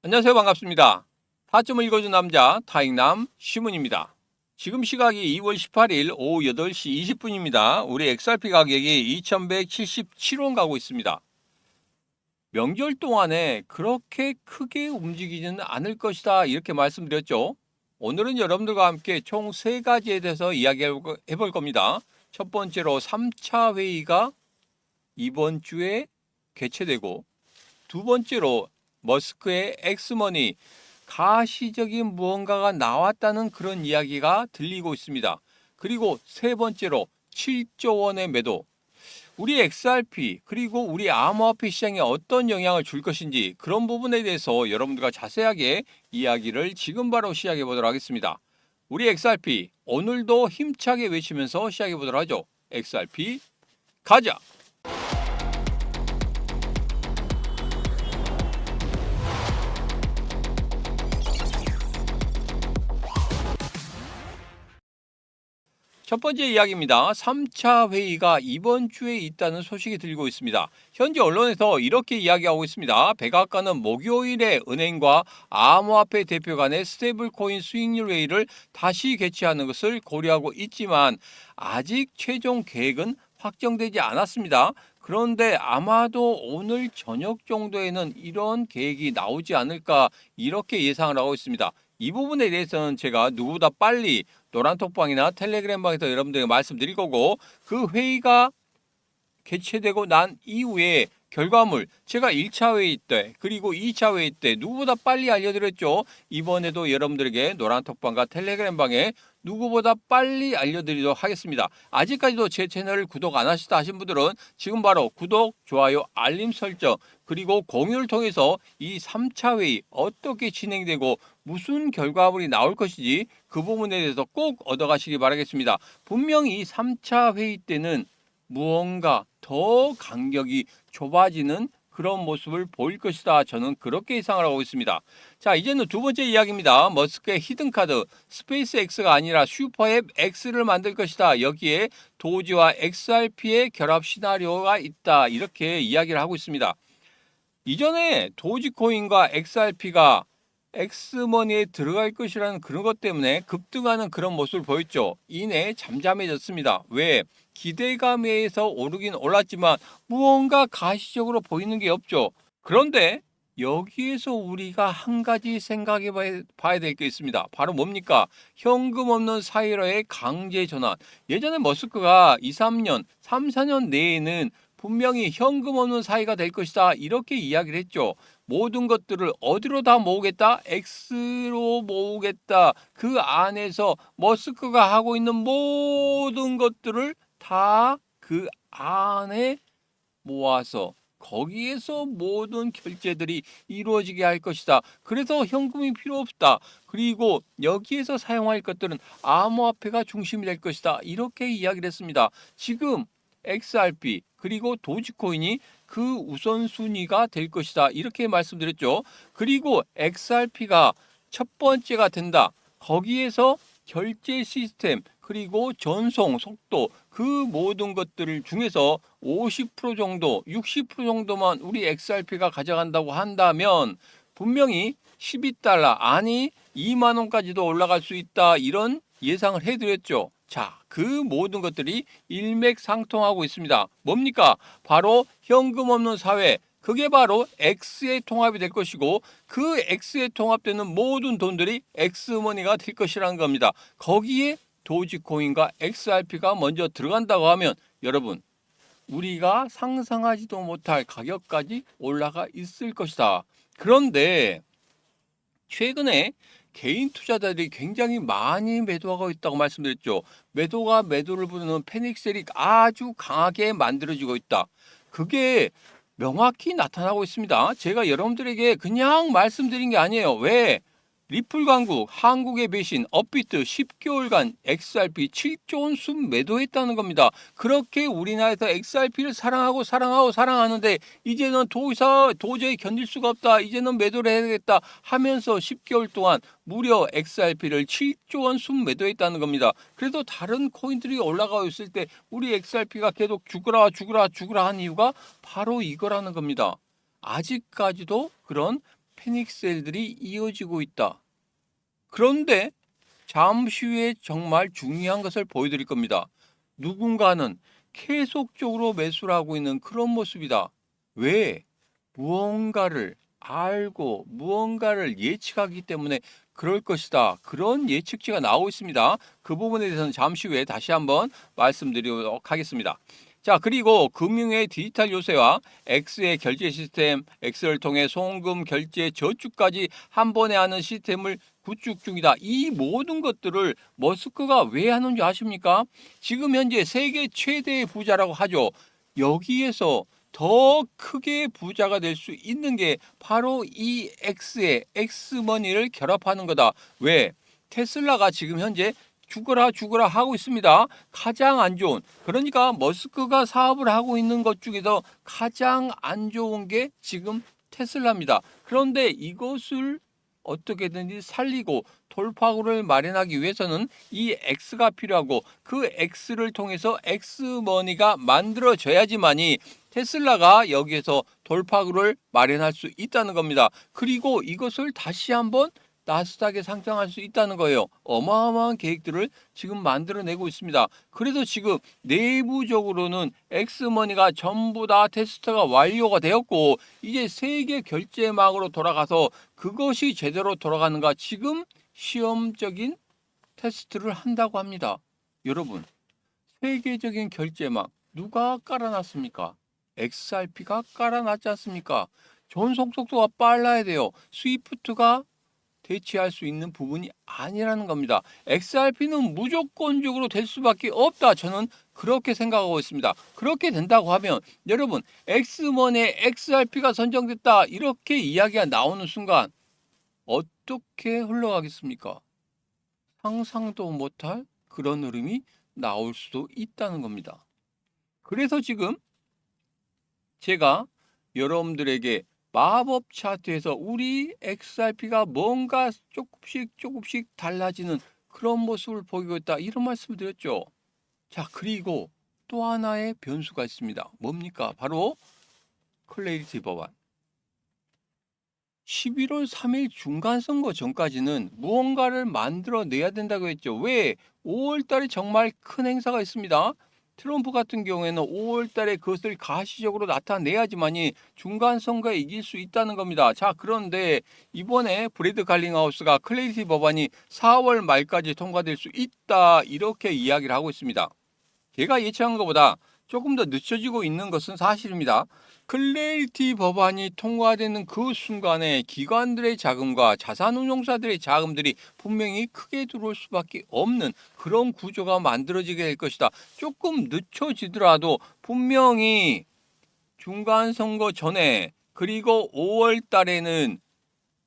안녕하세요. 반갑습니다. 타점을 읽어준 남자 타익남 시문입니다. 지금 시각이 2월 18일 오후 8시 20분입니다. 우리 XRP 가격이 2177원 가고 있습니다. 명절 동안에 그렇게 크게 움직이지는 않을 것이다 이렇게 말씀드렸죠. 오늘은 여러분들과 함께 총 3가지에 대해서 이야기해 볼 겁니다. 첫 번째로 3차 회의가 이번 주에 개최되고, 두 번째로 머스크의 엑스머니, 가시적인 무언가가 나왔다는 그런 이야기가 들리고 있습니다. 그리고 세 번째로 7조 원의 매도, 우리 XRP 그리고 우리 암호화폐 시장에 어떤 영향을 줄 것인지, 그런 부분에 대해서 여러분들과 자세하게 이야기를 지금 바로 시작해 보도록 하겠습니다. 우리 XRP 오늘도 힘차게 외치면서 시작해 보도록 하죠. XRP 가자! 첫 번째 이야기입니다. 3차 회의가 이번 주에 있다는 소식이 들리고 있습니다. 현재 언론에서 이렇게 이야기하고 있습니다. 백악관은 목요일에 은행과 암호화폐 대표 간의 스테이블코인 수익률 회의를 다시 개최하는 것을 고려하고 있지만 아직 최종 계획은 확정되지 않았습니다. 그런데 아마도 오늘 저녁 정도에는 이런 계획이 나오지 않을까 이렇게 예상을 하고 있습니다. 이 부분에 대해서는 제가 누구보다 빨리 노란톡방이나 텔레그램방에서 여러분들에게 말씀드릴 거고, 그 회의가 개최되고 난 이후에 결과물 제가 1차 회의 때 그리고 2차 회의 때 누구보다 빨리 알려드렸죠. 이번에도 여러분들에게 노란톡방과 텔레그램방에 누구보다 빨리 알려드리도록 하겠습니다. 아직까지도 제 채널을 구독 안 하시다 하신 분들은 지금 바로 구독, 좋아요, 알림 설정 그리고 공유를 통해서 이 3차 회의 어떻게 진행되고 무슨 결과물이 나올 것인지 그 부분에 대해서 꼭 얻어가시기 바라겠습니다. 분명히 이 3차 회의 때는 무언가 더 간격이 좁아지는 그런 모습을 보일 것이다. 저는 그렇게 예상을 하고 있습니다. 자, 이제는 두 번째 이야기입니다. 머스크의 히든카드 스페이스 X가 아니라 슈퍼앱 X를 만들 것이다. 여기에 도지와 XRP의 결합 시나리오가 있다. 이렇게 이야기를 하고 있습니다. 이전에 도지코인과 XRP가 엑스머니에 들어갈 것이라는 그런 것 때문에 급등하는 그런 모습을 보였죠. 이내 잠잠해졌습니다. 왜? 기대감에 의해서 오르긴 올랐지만 무언가 가시적으로 보이는 게 없죠. 그런데 여기에서 우리가 한 가지 생각해 봐야 될 게 있습니다. 바로 뭡니까? 현금 없는 사회로의 강제 전환. 예전에 머스크가 2, 3년, 3, 4년 내에는 분명히 현금 없는 사회가 될 것이다. 이렇게 이야기를 했죠. 모든 것들을 어디로 다 모으겠다? X로 모으겠다. 그 안에서 머스크가 하고 있는 모든 것들을 다 그 안에 모아서 거기에서 모든 결제들이 이루어지게 할 것이다. 그래서 현금이 필요 없다. 그리고 여기에서 사용할 것들은 암호화폐가 중심이 될 것이다. 이렇게 이야기를 했습니다. 지금 XRP 그리고 도지코인이 그 우선순위가 될 것이다. 이렇게 말씀드렸죠. 그리고 XRP가 첫 번째가 된다. 거기에서 결제 시스템 그리고 전송 속도 그 모든 것들 중에서 50% 정도, 60% 정도만 우리 XRP가 가져간다고 한다면 분명히 12달러 아니 2만 원까지도 올라갈 수 있다. 이런 예상을 해드렸죠. 자, 그 모든 것들이 일맥상통하고 있습니다. 뭡니까? 바로 현금 없는 사회. 그게 바로 X의 통합이 될 것이고 그 X에 통합되는 모든 돈들이 X머니가 될 것이라는 겁니다. 거기에 도지코인과 XRP가 먼저 들어간다고 하면 여러분 우리가 상상하지도 못할 가격까지 올라가 있을 것이다. 그런데 최근에 개인 투자자들이 굉장히 많이 매도하고 있다고 말씀드렸죠. 매도가 매도를 부르는 패닉셀이 아주 강하게 만들어지고 있다. 그게 명확히 나타나고 있습니다. 제가 여러분들에게 그냥 말씀드린 게 아니에요. 왜? 리플 강국, 한국의 배신, 업비트 10개월간 XRP 7조 원 순 매도했다는 겁니다. 그렇게 우리나라에서 XRP를 사랑하는데 이제는 도저히 견딜 수가 없다. 이제는 매도를 해야겠다 하면서 10개월 동안 무려 XRP를 7조 원 순 매도했다는 겁니다. 그래도 다른 코인들이 올라가고 있을 때 우리 XRP가 계속 죽으라 한 이유가 바로 이거라는 겁니다. 아직까지도 그런 패닉셀들이 이어지고 있다. 그런데 잠시 후에 정말 중요한 것을 보여드릴 겁니다. 누군가는 계속적으로 매수를 하고 있는 그런 모습이다. 왜? 무언가를 알고 무언가를 예측하기 때문에 그럴 것이다. 그런 예측치가 나오고 있습니다. 그 부분에 대해서는 잠시 후에 다시 한번 말씀드리도록 하겠습니다. 자, 그리고 금융의 디지털 요새와 X의 결제 시스템, X를 통해 송금, 결제, 저축까지 한 번에 하는 시스템을 구축 중이다. 이 모든 것들을 머스크가 왜 하는지 아십니까? 지금 현재 세계 최대의 부자라고 하죠. 여기에서 더 크게 부자가 될 수 있는 게 바로 이 X의 X머니를 결합하는 거다. 왜? 테슬라가 지금 현재 죽어라 하고 있습니다. 가장 안 좋은, 그러니까 머스크가 사업을 하고 있는 것 중에서 가장 안 좋은 게 지금 테슬라입니다. 그런데 이것을 어떻게든지 살리고 돌파구를 마련하기 위해서는 이 X가 필요하고 그 X를 통해서 X머니가 만들어져야지만이 테슬라가 여기에서 돌파구를 마련할 수 있다는 겁니다. 그리고 이것을 다시 한번 나스닥에 상장할 수 있다는 거예요. 어마어마한 계획들을 지금 만들어내고 있습니다. 그래서 지금 내부적으로는 엑스머니가 전부 다 테스트가 완료가 되었고 이제 세계 결제망으로 돌아가서 그것이 제대로 돌아가는가 지금 시험적인 테스트를 한다고 합니다. 여러분, 세계적인 결제망 누가 깔아놨습니까? XRP가 깔아놨지 않습니까? 전송 속도가 빨라야 돼요. 스위프트가 대체할 수 있는 부분이 아니라는 겁니다. XRP는 무조건적으로 될 수밖에 없다. 저는 그렇게 생각하고 있습니다. 그렇게 된다고 하면 여러분 X먼의 XRP가 선정됐다 이렇게 이야기가 나오는 순간 어떻게 흘러가겠습니까? 상상도 못할 그런 흐름이 나올 수도 있다는 겁니다. 그래서 지금 제가 여러분들에게 마법 차트에서 우리 XRP가 뭔가 조금씩 달라지는 그런 모습을 보이고 있다 이런 말씀을 드렸죠. 자, 그리고 또 하나의 변수가 있습니다. 뭡니까? 바로 클래리티 법안. 11월 3일 중간선거 전까지는 무언가를 만들어내야 된다고 했죠. 왜? 5월 달에 정말 큰 행사가 있습니다. 트럼프 같은 경우에는 5월 달에 그것을 가시적으로 나타내야지만이 중간선거에 이길 수 있다는 겁니다. 자, 그런데 이번에 브래드 갈링하우스가 클래리티 법안이 4월 말까지 통과될 수 있다 이렇게 이야기를 하고 있습니다. 제가 예측한 것보다 조금 더 늦춰지고 있는 것은 사실입니다. 클래리티 법안이 통과되는 그 순간에 기관들의 자금과 자산운용사들의 자금들이 분명히 크게 들어올 수밖에 없는 그런 구조가 만들어지게 될 것이다. 조금 늦춰지더라도 분명히 중간선거 전에 그리고 5월 달에는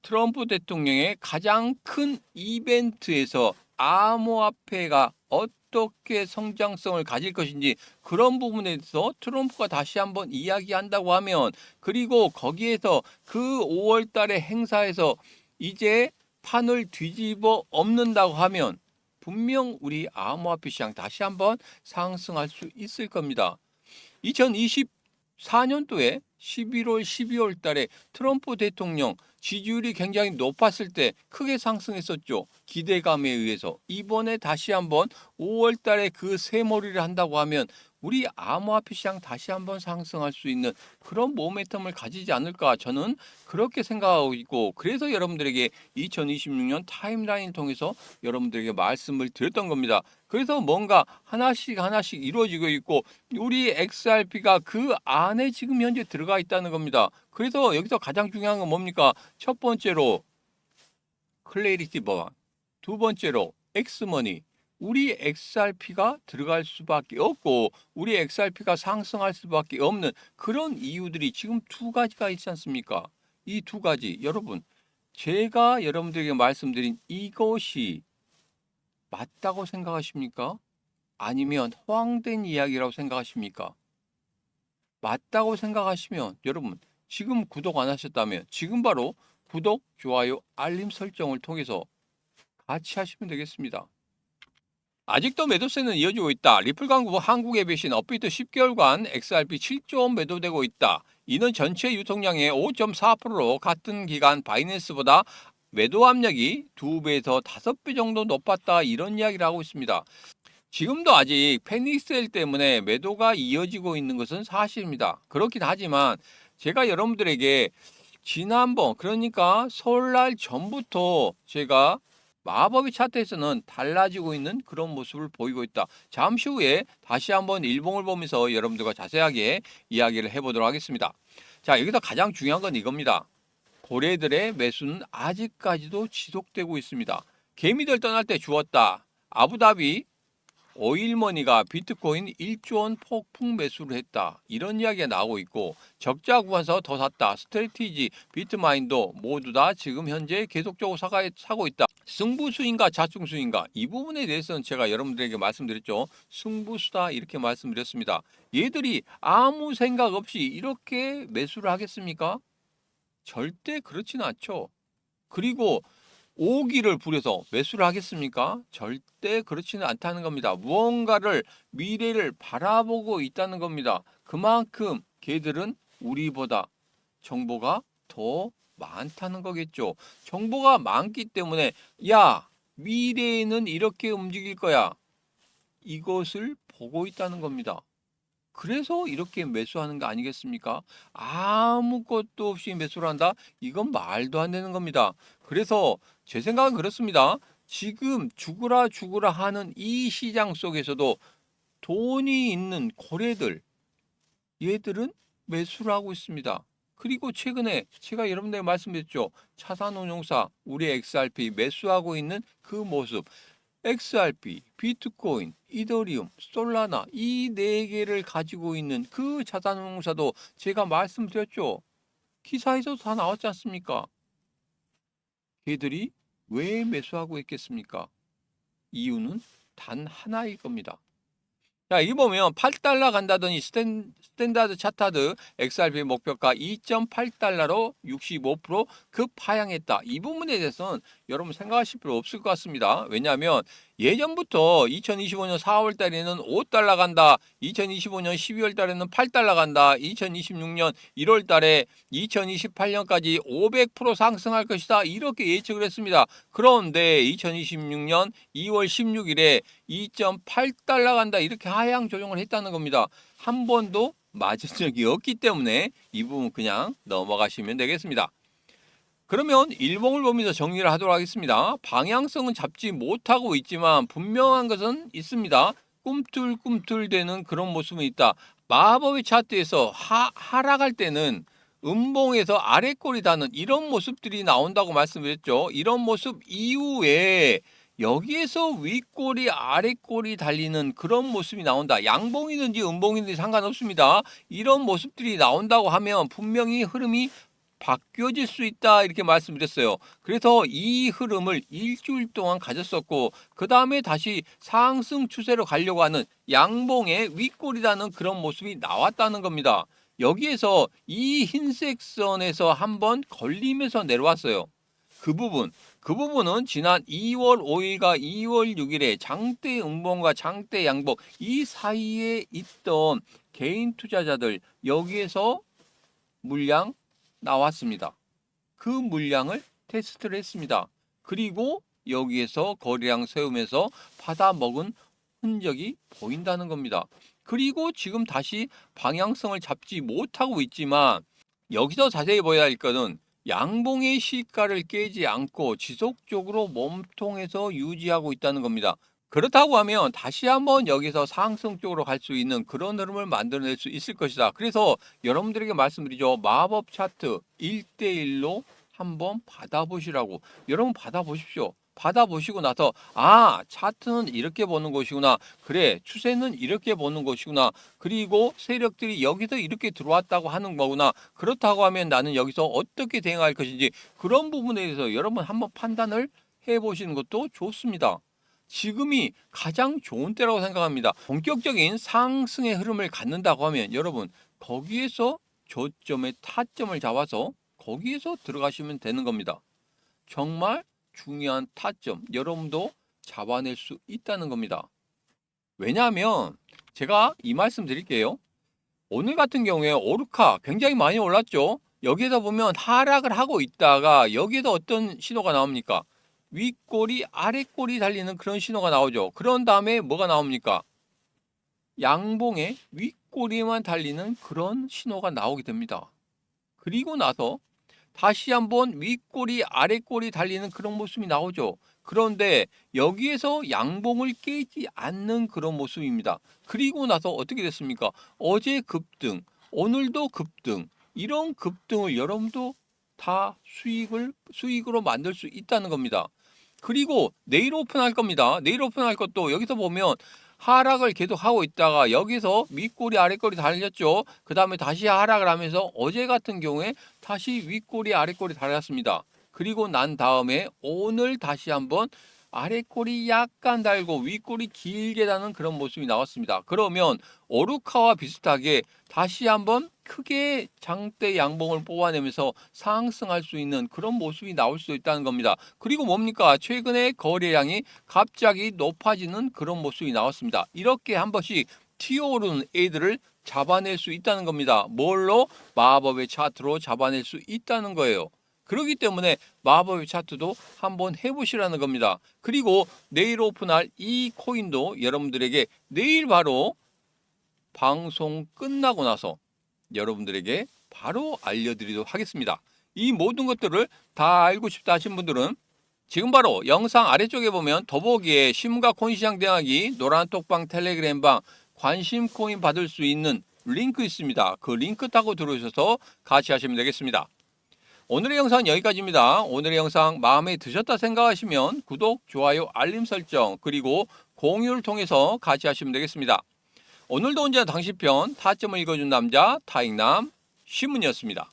트럼프 대통령의 가장 큰 이벤트에서 암호화폐가 어떻게 성장성을 가질 것인지 그런 부분에 대해서 트럼프가 다시 한번 이야기한다고 하면 그리고 거기에서 그 5월 달의 행사에서 이제 판을 뒤집어 엎는다고 하면 분명 우리 암호화폐 시장 다시 한번 상승할 수 있을 겁니다. 2024년도에 11월, 12월 달에 트럼프 대통령 지지율이 굉장히 높았을 때 크게 상승했었죠. 기대감에 의해서. 이번에 다시 한번 5월 달에 그 새머리를 한다고 하면 우리 암호화폐 시장 다시 한번 상승할 수 있는 그런 모멘텀을 가지지 않을까 저는 그렇게 생각하고 있고 그래서 여러분들에게 2026년 타임라인을 통해서 여러분들에게 말씀을 드렸던 겁니다. 그래서 뭔가 하나씩 이루어지고 있고 우리 XRP가 그 안에 지금 현재 들어가 있다는 겁니다. 그래서 여기서 가장 중요한 건 뭡니까? 첫 번째로 클래리티 법안, 두 번째로 엑스머니, 우리 XRP가 들어갈 수밖에 없고 우리 XRP가 상승할 수밖에 없는 그런 이유들이 지금 두 가지가 있지 않습니까? 이 두 가지 여러분 제가 여러분들에게 말씀드린 이것이 맞다고 생각하십니까? 아니면 허황된 이야기라고 생각하십니까? 맞다고 생각하시면 여러분 지금 구독 안 하셨다면 지금 바로 구독, 좋아요, 알림 설정을 통해서 같이 하시면 되겠습니다. 아직도 매도세는 이어지고 있다. 리플 강구 한국에 배신 업비트 10개월간 XRP 7조 원 매도되고 있다. 이는 전체 유통량의 5.4%로 같은 기간 바이낸스보다 매도 압력이 2배에서 5배 정도 높았다 이런 이야기를 하고 있습니다. 지금도 아직 패닉셀 때문에 매도가 이어지고 있는 것은 사실입니다. 그렇긴 하지만 제가 여러분들에게 지난번 그러니까 설날 전부터 제가 마법의 차트에서는 달라지고 있는 그런 모습을 보이고 있다. 잠시 후에 다시 한번 일봉을 보면서 여러분들과 자세하게 이야기를 해보도록 하겠습니다. 자, 여기서 가장 중요한 건 이겁니다. 고래들의 매수는 아직까지도 지속되고 있습니다. 개미들 떠날 때 주었다. 아부다비 오일머니가 비트코인 1조 원 폭풍 매수를 했다. 이런 이야기가 나오고 있고 적자 구간에서 더 샀다. 스트레티지, 비트마인도 모두 다 지금 현재 계속적으로 사고 있다. 승부수인가 자충수인가 이 부분에 대해서는 제가 여러분들에게 말씀드렸죠. 승부수다 이렇게 말씀드렸습니다. 얘들이 아무 생각 없이 이렇게 매수를 하겠습니까? 절대 그렇지는 않죠. 그리고 오기를 부려서 매수를 하겠습니까? 절대 그렇지는 않다는 겁니다. 무언가를 미래를 바라보고 있다는 겁니다. 그만큼 걔들은 우리보다 정보가 더 많다는 거겠죠. 정보가 많기 때문에 야, 미래에는 이렇게 움직일 거야. 이것을 보고 있다는 겁니다. 그래서 이렇게 매수하는 거 아니겠습니까? 아무것도 없이 매수를 한다? 이건 말도 안 되는 겁니다. 그래서 제 생각은 그렇습니다. 지금 죽으라 죽으라 하는 이 시장 속에서도 돈이 있는 고래들, 얘들은 매수를 하고 있습니다. 그리고 최근에 제가 여러분들에게 말씀드렸죠. 차산운용사, 우리 XRP 매수하고 있는 그 모습. XRP, 비트코인, 이더리움, 솔라나 이 네 개를 가지고 있는 그 자산운용사도 제가 말씀드렸죠. 기사에서 다 나왔지 않습니까? 걔들이 왜 매수하고 있겠습니까? 이유는 단 하나일 겁니다. 자, 여기 보면 8달러 간다더니 스탠다드 차타드 XRP 목표가 2.8달러로 65% 급하향했다. 이 부분에 대해서는 여러분 생각하실 필요 없을 것 같습니다. 왜냐하면 예전부터 2025년 4월 달에는 5달러 간다. 2025년 12월 달에는 8달러 간다. 2026년 1월 달에 2028년까지 500% 상승할 것이다. 이렇게 예측을 했습니다. 그런데 2026년 2월 16일에 2.8달러 간다 이렇게 하향 조정을 했다는 겁니다. 한 번도 맞은 적이 없기 때문에 이 부분 그냥 넘어가시면 되겠습니다. 그러면 일봉을 보면서 정리를 하도록 하겠습니다. 방향성은 잡지 못하고 있지만 분명한 것은 있습니다. 꿈틀꿈틀대는 그런 모습은 있다. 마법의 차트에서 하락할 때는 음봉에서 아래꼬리 다는 이런 모습들이 나온다고 말씀드렸죠. 이런 모습 이후에 여기에서 윗꼬리 아랫꼬리 달리는 그런 모습이 나온다. 양봉이든지 음봉이든지 상관없습니다. 이런 모습들이 나온다고 하면 분명히 흐름이 바뀌어질 수 있다 이렇게 말씀드렸어요. 그래서 이 흐름을 일주일 동안 가졌었고 그 다음에 다시 상승 추세로 가려고 하는 양봉의 윗골이라는 그런 모습이 나왔다는 겁니다. 여기에서 이 흰색 선에서 한번 걸리면서 내려왔어요. 그 부분은 지난 2월 5일과 2월 6일에 장대 음봉과 장대 양봉 이 사이에 있던 개인 투자자들 여기에서 물량 나왔습니다. 그 물량을 테스트를 했습니다. 그리고 여기에서 거래량 세우면서 받아먹은 흔적이 보인다는 겁니다. 그리고 지금 다시 방향성을 잡지 못하고 있지만 여기서 자세히 보여야 할 것은 양봉의 시가를 깨지 않고 지속적으로 몸통에서 유지하고 있다는 겁니다. 그렇다고 하면 다시 한번 여기서 상승 쪽으로 갈 수 있는 그런 흐름을 만들어낼 수 있을 것이다. 그래서 여러분들에게 말씀드리죠. 마법 차트 1대1로 한번 받아보시라고. 여러분 받아보십시오. 받아보시고 나서 차트는 이렇게 보는 것이구나. 그래 추세는 이렇게 보는 것이구나. 그리고 세력들이 여기서 이렇게 들어왔다고 하는 거구나. 그렇다고 하면 나는 여기서 어떻게 대응할 것인지 그런 부분에 대해서 여러분 한번 판단을 해보시는 것도 좋습니다. 지금이 가장 좋은 때라고 생각합니다. 본격적인 상승의 흐름을 갖는다고 하면 여러분 거기에서 저점의 타점을 잡아서 거기에서 들어가시면 되는 겁니다. 정말 중요한 타점 여러분도 잡아낼 수 있다는 겁니다. 왜냐하면 제가 이 말씀 드릴게요. 오늘 같은 경우에 오르카 굉장히 많이 올랐죠. 여기에다 보면 하락을 하고 있다가 여기에다 어떤 신호가 나옵니까? 윗꼬리, 아랫꼬리 달리는 그런 신호가 나오죠. 그런 다음에 뭐가 나옵니까? 양봉의 윗꼬리만 달리는 그런 신호가 나오게 됩니다. 그리고 나서 다시 한번 윗꼬리, 아랫꼬리 달리는 그런 모습이 나오죠. 그런데 여기에서 양봉을 깨지 않는 그런 모습입니다. 그리고 나서 어떻게 됐습니까? 어제 급등, 오늘도 급등, 이런 급등을 여러분도 다 수익으로 만들 수 있다는 겁니다. 그리고 내일 오픈할 겁니다. 내일 오픈할 것도 여기서 보면 하락을 계속 하고 있다가 여기서 윗꼬리 아랫꼬리 달렸죠. 그 다음에 다시 하락을 하면서 어제 같은 경우에 다시 윗꼬리 아랫꼬리 달렸습니다. 그리고 난 다음에 오늘 다시 한번 아랫꼬리 약간 달고 윗꼬리 길게 다는 그런 모습이 나왔습니다. 그러면 오르카와 비슷하게 다시 한번 크게 장대 양봉을 뽑아내면서 상승할 수 있는 그런 모습이 나올 수 있다는 겁니다. 그리고 뭡니까? 최근에 거래량이 갑자기 높아지는 그런 모습이 나왔습니다. 이렇게 한 번씩 튀어오르는 애들을 잡아낼 수 있다는 겁니다. 뭘로? 마법의 차트로 잡아낼 수 있다는 거예요. 그렇기 때문에 마법의 차트도 한번 해보시라는 겁니다. 그리고 내일 오픈할 이 코인도 여러분들에게 내일 바로 방송 끝나고 나서 여러분들에게 바로 알려드리도록 하겠습니다. 이 모든 것들을 다 알고 싶다 하신 분들은 지금 바로 영상 아래쪽에 보면 더보기에 신문과 코인시장 대학이 노란톡방 텔레그램방 관심 코인 받을 수 있는 링크 있습니다. 그 링크 타고 들어오셔서 같이 하시면 되겠습니다. 오늘의 영상은 여기까지입니다. 오늘의 영상 마음에 드셨다 생각하시면 구독, 좋아요, 알림 설정 그리고 공유를 통해서 같이 하시면 되겠습니다. 오늘도 언제나 당신 편 타점을 읽어준 남자 타익남 신문이었습니다.